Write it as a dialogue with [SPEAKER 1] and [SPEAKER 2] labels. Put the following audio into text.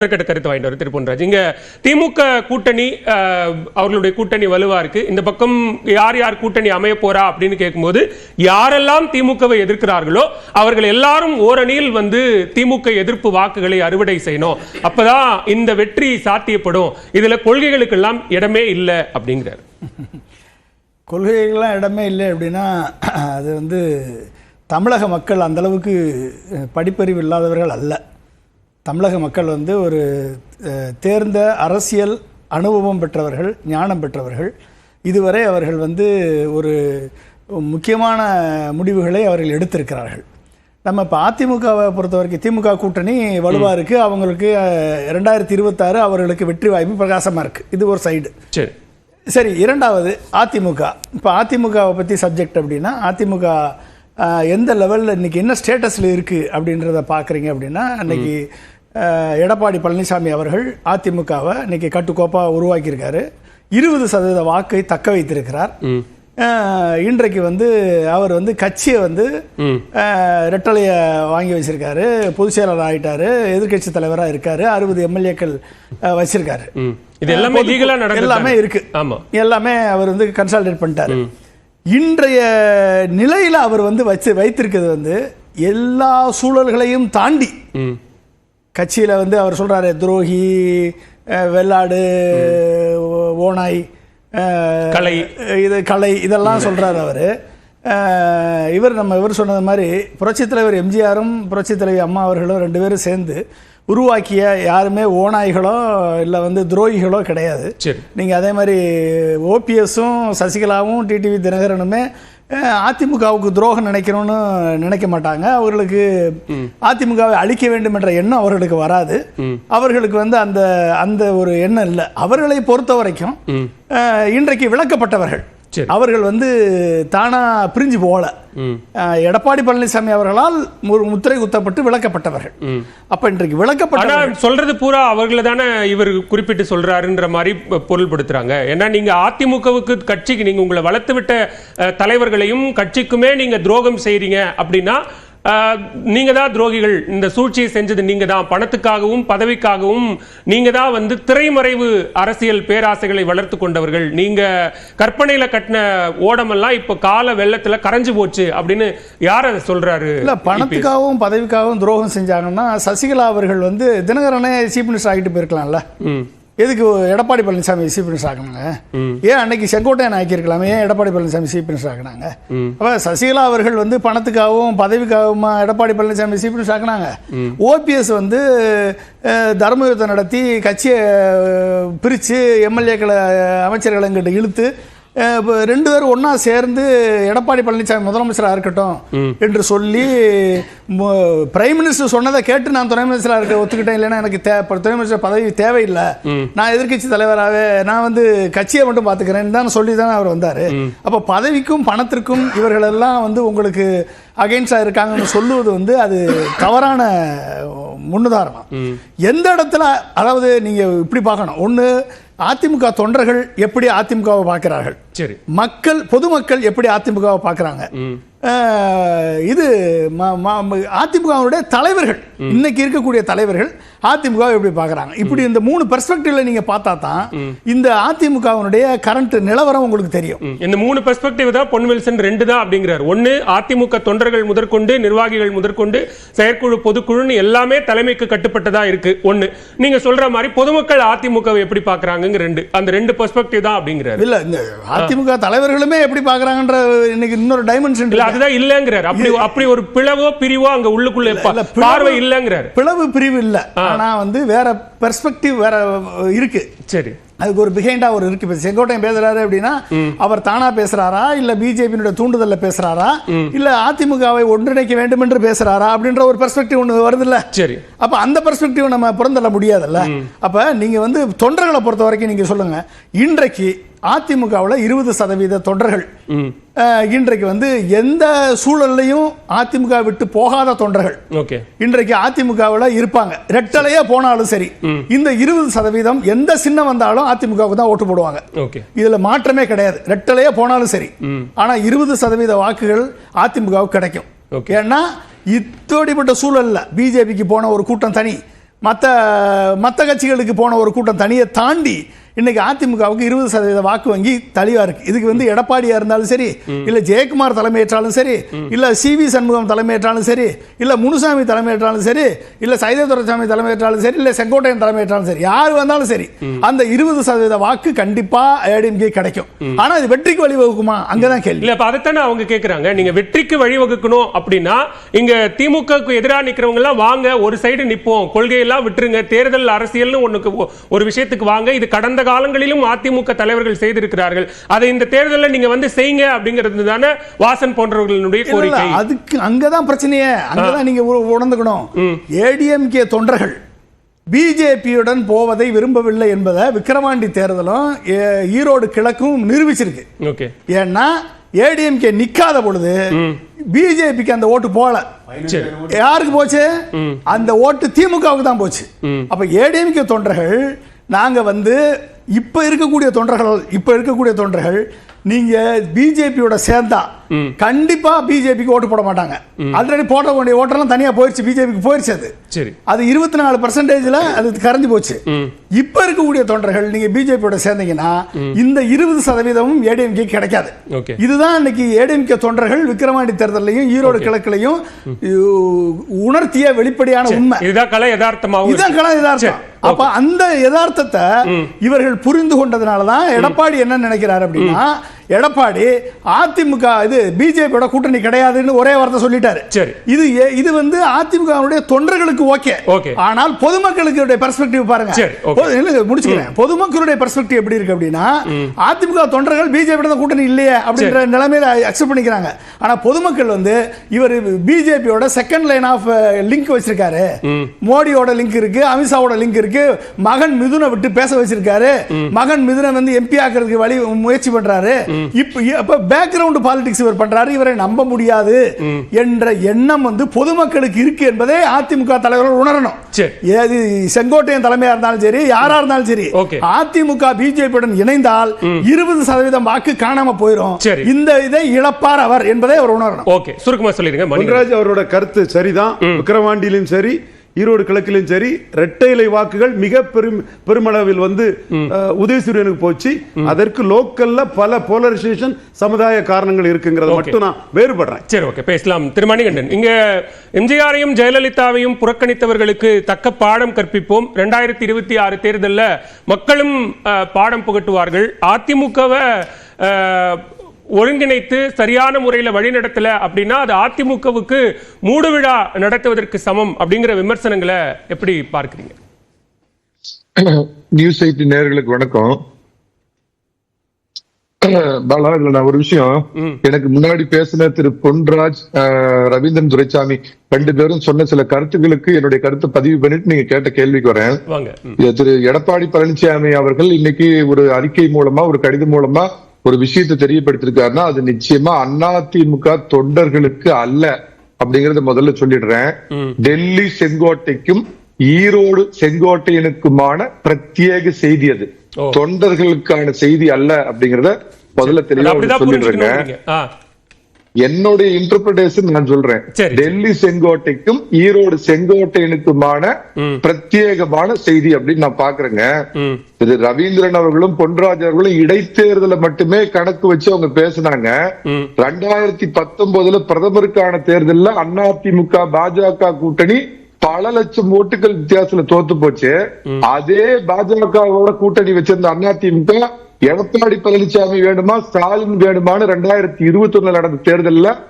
[SPEAKER 1] கருத்து வாங்கிட்டு வர திருப்பொன்ராஜ். இங்க திமுக கூட்டணி அவர்களுடைய கூட்டணி வலுவா இருக்கு. இந்த பக்கம் யார் யார் கூட்டணி அமைய போறா அப்படின்னு கேட்கும்போது யாரெல்லாம் திமுகவை எதிர்க்கிறார்களோ அவர்கள் எல்லாரும் ஓரணியில் திமுக எதிர்ப்பு வாக்குகளை அறுவடை செய்யணும். அப்பதான் இந்த வெற்றி சாத்தியப்படும். இதுல கொள்கைகளுக்கெல்லாம் இடமே இல்லை அப்படிங்கிறார்.
[SPEAKER 2] கொள்கைகள்லாம் இடமே இல்லை அப்படின்னா அது தமிழக மக்கள் அந்த அளவுக்கு படிப்பறிவு இல்லாதவர்கள் அல்ல. தமிழக மக்கள் ஒரு தேர்ந்த அரசியல் அனுபவம் பெற்றவர்கள், ஞானம் பெற்றவர்கள். இதுவரை அவர்கள் ஒரு முக்கியமான முடிவுகளை அவர்கள் எடுத்திருக்கிறார்கள். நம்ம இப்போ அதிமுகவை பொறுத்த வரைக்கும் திமுக கூட்டணி வலுவாக இருக்குது. அவங்களுக்கு 2026 அவர்களுக்கு வெற்றி வாய்ப்பு பிரகாசமாக இருக்குது. இது ஒரு சைடு. சரி, இரண்டாவது அதிமுக. இப்போ அதிமுகவை பற்றி சப்ஜெக்ட் அப்படின்னா அதிமுக எந்த லெவலில் இன்றைக்கி என்ன ஸ்டேட்டஸில் இருக்குது அப்படின்றத பார்க்குறீங்க அப்படின்னா, அன்றைக்கி எடப்பாடி பழனிசாமி அவர்கள் அதிமுகவை இன்றைக்கி கட்டுக்கோப்பாக உருவாக்கியிருக்காரு. 20% வாக்கை தக்க வைத்திருக்கிறார். இன்றைக்கு அவர் கட்சியை ரெட்டலையை வாங்கி வச்சிருக்காரு. பொதுச் செயலாளர் ஆகிட்டாரு. எதிர்கட்சி தலைவராக இருக்காரு. 60 எம்எல்ஏக்கள் வச்சிருக்காரு.
[SPEAKER 1] இது எல்லாமே லீகலா நடக்குது.
[SPEAKER 2] எல்லாமே இருக்கு. ஆமா, எல்லாமே அவர் கன்சாலிடேட் பண்ணிட்டாரு. இன்றைய நிலையில் அவர் வைத்திருக்கிறது எல்லா சூழல்களையும் தாண்டி கட்சியில் அவர் சொல்றாரு துரோகி, வெள்ளாடு, ஓனாய், கலை இதெல்லாம் சொல்றாரு அவர். இவர் சொன்னது மாதிரி புரட்சித் தலைவர் எம்ஜிஆரும் புரட்சித் தலைவி அம்மா அவர்களும் 2 பேரும் சேர்ந்து உருவாக்கிய யாருமே ஓநாய்களோ இல்லை துரோகிகளோ கிடையாது. நீங்கள் அதே மாதிரி ஓபிஎஸும் சசிகலாவும் டிடிவி தினகரனுமே அதிமுகவுக்கு துரோகம் நினைக்கணும்னு நினைக்க மாட்டாங்க. அவர்களுக்கு அதிமுகவை அழிக்க வேண்டும் என்ற எண்ணம் அவர்களுக்கு வராது. அவர்களுக்கு அந்த அந்த ஒரு எண்ணம் இல்லை. அவர்களை பொறுத்த வரைக்கும் இன்றைக்கு விளக்கப்பட்டவர்கள். அவர்கள் தானா பிரிஞ்சு போகல. எடப்பாடி பழனிசாமி அவர்களால் முத்திரை குத்தப்பட்டு விளக்கப்பட்டவர்கள். அப்ப இன்றைக்கு விளக்கப்பட்ட
[SPEAKER 1] சொல்றது பூரா அவர்களை தானே இவர் குறிப்பிட்டு சொல்றாருன்ற மாதிரி பொருள்படுத்துறாங்க. ஏன்னா நீங்க அதிமுகவுக்கு கட்சிக்கு நீங்க உங்களை வளர்த்து விட்ட தலைவர்களையும் கட்சிக்குமே நீங்க துரோகம் செய்றீங்க அப்படின்னா நீங்க தான் துரோகிகள். இந்த சூழ்ச்சியை செஞ்சது நீங்க தான். பணத்துக்காகவும் பதவிக்காகவும் நீங்க தான் திரைமறைவு அரசியல் பேராசைகளை வளர்த்து கொண்டவர்கள். நீங்க கற்பனையில கட்டின ஓடமெல்லாம் இப்ப கால வெள்ளத்துல கரைஞ்சு போச்சு அப்படின்னு யார் அதை சொல்றாரு?
[SPEAKER 2] இல்ல, பணத்துக்காகவும் பதவிக்காகவும் துரோகம் செஞ்சாங்கன்னா சசிகலா அவர்கள் தினகரனே சீஃப் மினிஸ்டர் ஆகிட்டு போயிருக்கலாம்ல. எதுக்கு எடப்பாடி பழனிசாமி சீஃப் மினிஸ்டர் ஆகினாங்க? ஏன் அன்னைக்கு செங்கோட்டையன் ஆக்கியிருக்கலாமே? ஏன் எடப்பாடி பழனிசாமி சீஃப் மினிஸ்டர் ஆகினாங்க? அப்போ சசிகலா அவர்கள் பணத்துக்காகவும் பதவிக்காகவும் எடப்பாடி பழனிசாமி சீஃப் மினிஸ்டர் ஆகினாங்க. ஓபிஎஸ் தர்மயுத்தம் நடத்தி கட்சியை பிரித்து எம்எல்ஏக்களை அமைச்சர்களை எங்கிட்ட இழுத்து 2 பேரும் ஒன்னா சேர்ந்து எடப்பாடி பழனிசாமி முதலமைச்சராக இருக்கட்டும் என்று சொல்லி பிரைம் மினிஸ்டர் சொன்னதை கேட்டு நான் துணை மினிஸ்டராக இருக்க ஒத்துக்கிட்டேன். இல்லைன்னா எனக்கு துணை மினிஸ்டர் பதவி தேவையில்லை, நான் எதிர்கட்சி தலைவராகவே நான் கட்சியை மட்டும் பார்த்துக்கிறேன்னு தான் சொல்லி தான் அவர் வந்தார். அப்போ பதவிக்கும் பணத்திற்கும் இவர்கள் எல்லாம் உங்களுக்கு அகைன்ஸ்டாக இருக்காங்கன்னு சொல்லுவது அது தவறான முன்னுதாரணம். எந்த இடத்துல, அதாவது நீங்க இப்படி பார்க்கணும். ஒன்று, அதிமுக தொண்டர்கள் எப்படி அதிமுகவை பார்க்கிறார்கள், பொதுமக்கள் எப்படி அதிமுகவை பார்க்கிறாங்க, இது அதிமுகவுடைய தலைவர்கள், இன்னைக்கு இருக்கக்கூடிய தலைவர்கள் அதிமுக எப்படி பார்க்குறாங்க. இப்படி இந்த 3 பெர்ஸ்பெக்டிவ்ல நீங்க பார்த்தா தான் இந்த அதிமுகவுடைய கரண்ட் நிலவரம் உங்களுக்கு தெரியும்.
[SPEAKER 1] இந்த 3 பெர்ஸ்பெக்டிவ் தான் பொன்வில்சன் 2 தான் அப்படிங்கிறார். ஒன்னு, அதிமுக தொண்டர்கள் முதற்கொண்டு நிர்வாகிகள் முதற்கொண்டு செயற்குழு பொதுக்குழுன்னு எல்லாமே தலைமைக்கு கட்டுப்பட்டதா இருக்கு. ஒன்னு, நீங்க சொல்ற மாதிரி பொதுமக்கள் அதிமுகவை எப்படி பார்க்கறாங்க 2, அந்த 2 பெர்ஸ்பெக்டிவ் தான் அப்படிங்கிறார்.
[SPEAKER 2] இல்ல, இந்த அதிமுக தலைவர்களுமே எப்படி பார்க்கறாங்கன்ற இன்னைக்கு இன்னொரு டைமென்ஷன்
[SPEAKER 1] இல்ல, அதுதான் இல்லங்கிறார். அப்படி ஒரு பிளவோ பிரிவோ அங்க உள்ளுக்குள்ள பார்வை இல்லங்கிறார்.
[SPEAKER 2] பிளவு பிரிவு இல்ல, ஆனா வேற பெர்ஸ்பெக்டிவ் வேற இருக்கு. சரி, அதுக்கு ஒரு பிஹைண்டா ஒரு இருக்கு. இப்ப செங்கோட்டையன் பேசுறாரு அப்படின்னா அவர் தானா பேசுறாரா, இல்ல பிஜேபியினுடைய தூண்டுதல்ல பேசுறாரா, இல்ல அதிமுகவை ஒன்றிணைக்க வேண்டும் என்று பேசுறாரா அப்படின்ற ஒரு பெர்ஸ்பெக்டிவ் ஒன்று வருது இல்ல. சரி, அப்ப அந்த பெர்ஸ்பெக்டிவ் நம்ம புறந்தள்ள முடியாதுல்ல. அப்ப நீங்க தொண்டர்களை பொறுத்த வரைக்கும் நீங்க சொல்லுங்க, இன்றைக்கு அதிமுகவில் 20% தொண்டர்கள் இன்றைக்கு எந்த சூழல்லையும் அதிமுக விட்டு போகாத தொண்டர்கள் இன்றைக்கு அதிமுகவில் இருப்பாங்க. ரெட்டலையே போனாலும் சரி, இந்த 20% எந்த சின்னம் வந்தாலும் அதிமுகவுக்கு தான் ஓட்டு போடுவாங்க. இதுல மாற்றமே கிடையாது. ரெட்டலையே போனாலும் சரி, ஆனா 20% வாக்குகள் அதிமுகவுக்கு கிடைக்கும். ஏன்னா இத்தோடிப்பட்ட சூழல்ல பிஜேபிக்கு போன ஒரு கூட்டம் தனி, மற்ற கட்சிகளுக்கு போன ஒரு கூட்டம் தனியை தாண்டி இன்னைக்கு அதிமுகவுக்கு 20% வாக்கு வங்கி தெளிவா இருக்கு. இதுக்கு வந்து எடப்பாடியா இருந்தாலும் சரி, இல்ல ஜெயக்குமார் தலைமையேற்றாலும் சரி, இல்ல CV சண்முகம் தலைமையேற்றாலும் சரி, இல்ல முனுசாமி தலைமையேற்றாலும் சரி, இல்ல சைததுரைசாமி தலைமையேற்றாலும் சரி, இல்ல செங்கோட்டையன் தலைமையேற்றாலும் சரி, யார் வந்தாலும் சரி அந்த 20% வாக்கு கண்டிப்பா ஏடிஎம்கே கிடைக்கும். ஆனா இது வெற்றிக்கு வழிவகுக்குமா? அங்கதான் கேள்வி.
[SPEAKER 1] இல்ல அதைத்தானே அவங்க கேக்குறாங்க. நீங்க வெற்றிக்கு வழிவகுக்கணும் அப்படின்னா இங்க திமுகவுக்கு எதிராக நிக்கிறவங்க எல்லாம் வாங்க, ஒரு சைடு நிப்போம், கொள்கையெல்லாம் விட்டுருங்க, தேர்தல் அரசியல்னு ஒரு விஷயத்துக்கு வாங்க, இது கடந்த காலங்களிலும் அதிமுக தலைவர்கள் செய்திருக்கிறார்கள், அதை இந்த தேர்தலில் நீங்க வந்து செய்யுங்க அப்படிங்கிறது தானே வாசன் போன்றவர்களுடைய கோரிக்கை.
[SPEAKER 2] அதுக்கு அங்கதான் பிரச்சனையே. அங்கதான் நீங்க உணர்ந்துக்கணும். ஏடிஎம்கே தொண்டர்கள் பிஜேபியுடன் போவதை விரும்பவில்லை என்பதை விக்கிரவாண்டி தேர்தலும் ஈரோடு கிழக்கும் நிரூபிச்சிருக்கு. ஏன்னா ஏடிஎம்கே நிக்காத பொழுது பிஜேபிக்கு அந்த ஓட்டு போல. யாருக்கு போச்சு? அந்த ஓட்டு திமுகவுக்கு தான் போச்சு. அப்ப ஏடிஎம்கே தொண்டர்கள் நாங்க வந்து இப்ப இருக்கக்கூடிய தொண்டர்கள் நீங்க பிஜேபியோட சேர்ந்தா கண்டிப்பா பிஜேபிக்கு ஓட்டு போட மாட்டாங்க. ஆல்ரெடி போட வேண்டிய ஓட்டெல்லாம் தனியா போயிருச்சு, பிஜேபிக்கு போயிருச்சு. அது 24% அது கரைஞ்சு போச்சு. இப்ப இருக்கக்கூடிய தொண்டர்கள் நீங்க பிஜேபியோட சேர்ந்தீங்கன்னா இந்த 20% ஏடிஎம்கே கிடைக்காது. இதுதான் இன்னைக்கு ஏடிஎம்கே தொண்டர்கள் விக்கிரவாண்டி தேர்தலையும் ஈரோடு கிழக்குலையும் உணர்த்திய வெளிப்படையான உண்மை.
[SPEAKER 1] இதுதான் கலை யதார்த்தம்.
[SPEAKER 2] அப்ப அந்த யதார்த்தத்தை இவர்கள் புரிந்து கொண்டதுனாலதான் எடப்பாடி என்ன நினைக்கிறார் அப்படின்னா, எடப்பாடி அதிமுக இது பிஜேபியோட கூட்டணி கிடையாதுன்னு ஒரே வார்த்தை சொல்லிட்டாரு. இது வந்து அதிமுக தொண்டர்களுக்கு ஓகே. ஆனால் பொதுமக்களுக்கு பெர்ஸ்பெக்டிவ் பாருங்க. முடிச்சுக்கிறேன். பொதுமக்களுடைய பெர்ஸ்பெக்டிவ் எப்படி இருக்கு அப்படின்னா, அதிமுக தொண்டர்கள் பிஜேபியோட கூட்டணி இல்லையே அப்படின்ற நிலைமையில அக்செப்ட் பண்ணிக்கிறாங்க. ஆனா பொதுமக்கள் வந்து இவர் பிஜேபியோட செகண்ட் லைன் ஆஃப் லிங்க் வச்சிருக்காரு, மோடியோட லிங்க் இருக்கு, அமித்ஷாவோட லிங்க் இருக்கு, மகன் மிதுனை விட்டு பேச வச்சிருக்காரு, மகன் மிதுனை வந்து எம்பி ஆக்குறதுக்கு வழி முயற்சி பண்றாரு, இப்ப பேக்ரவுண்ட் பாலிடிக்ஸ் இவர் பண்றாரு, இவரை நம்ப முடியாது என்ற எண்ணம் வந்து பொதுமக்களுக்கு இருக்கு என்பதை அதிமுக தலைவர்கள் உணரணும். செங்கோட்டையன் தலைமையா இருந்தாலும் சரி, யாரா இருந்தாலும் சரி, அதிமுக பிஜேபியுடன் இணைந்தால் 20% வாக்கு காணாம போயிடும். இந்த இதை இழப்பார் அவர் என்பதை அவர் உணரணும்.
[SPEAKER 1] ஓகே, சுருக்கமா சொல்லிருங்க.
[SPEAKER 3] பொன்ராஜ் அவரோட கருத்து சரிதான். விக்கிரவாண்டியிலும் சரி, ஈரோடு கிழக்கிலும் சரி, இரட்டை இலை வாக்குகள் மிக பெருமளவில் வந்து உதயசூரியனுக்கு போச்சு. அதற்கு லோக்கல்ல பல போலரைசேஷன் சமுதாய காரணங்கள் இருக்குங்கிறத மட்டும் நான் வேறுபடுறேன்.
[SPEAKER 1] சரி, ஓகே, பேசலாம். திரு மணிகண்டன், இங்க எம்ஜிஆரையும் ஜெயலலிதாவையும் புறக்கணித்தவர்களுக்கு தக்க பாடம் கற்பிப்போம். 2026 தேர்தலில் மக்களும் பாடம் புகட்டுவார்கள். அதிமுகவை ஒருங்கிணைத்து சரியான முறையில் வழிநடத்தல அப்படின்னா அது அதிமுகவுக்கு மூடு விழா நடத்துவதற்கு சமம் அப்படிங்கிற விமர்சனங்களை எப்படி பார்க்கிறீங்க?
[SPEAKER 4] நியூஸ் 8 நேயர்களுக்கு வணக்கம். பாலா, இதுல நான் ஒரு விஷயம், எனக்கு முன்னாடி பேசின திரு பொன்ராஜ், ரவீந்திரன் துரைசாமி 2 பேரும் சொன்ன சில கருத்துக்களுக்கு என்னுடைய கருத்தை பதிவு பண்ணிட்டு நீங்க கேட்ட கேள்விக்கு வரேன். திரு எடப்பாடி பழனிசாமி அவர்கள் இன்னைக்கு ஒரு அறிக்கை மூலமா, ஒரு கடிதம் மூலமா ஒரு விஷயத்தை தெரியப்படுத்திருக்காருன்னா அது நிச்சயமா அதிமுக தொண்டர்களுக்கு அல்ல அப்படிங்கறத முதல்ல சொல்லிடுறேன். டெல்லி செங்கோட்டைக்கும் ஈரோடு செங்கோட்டையனுக்குமான பிரத்யேக செய்தி, அது தொண்டர்களுக்கான செய்தி அல்ல அப்படிங்கறத முதல்ல தெளிவாக சொல்லிடுறேங்க. என்னுடைய இன்டர்பிரேஷன் நான் சொல்றேன். டெல்லி செங்கோட்டைக்கும் ஈரோடு செங்கோட்டையனுக்குமான பிரத்யேகமான செய்தி அப்படின்னு நான் பாக்குறேங்க. இது ரவீந்திரன் அவர்களும் பொன்ராஜ் அவர்களும் இடைத்தேர்தலை மட்டுமே கணக்கு வச்சு அவங்க பேசினாங்க. 2019 பிரதமருக்கான தேர்தலில் அதிமுக பாஜக கூட்டணி பல லட்சம் ஓட்டுகள் வித்தியாசத்துல தோத்து போச்சு. அதே பாஜகவோட கூட்டணி வச்சிருந்த அதிமுக எடப்பாடி பழனிசாமி வேணுமா ஸ்டாலின் வேணுமான்னு 2021 நடந்த தேர்தலில்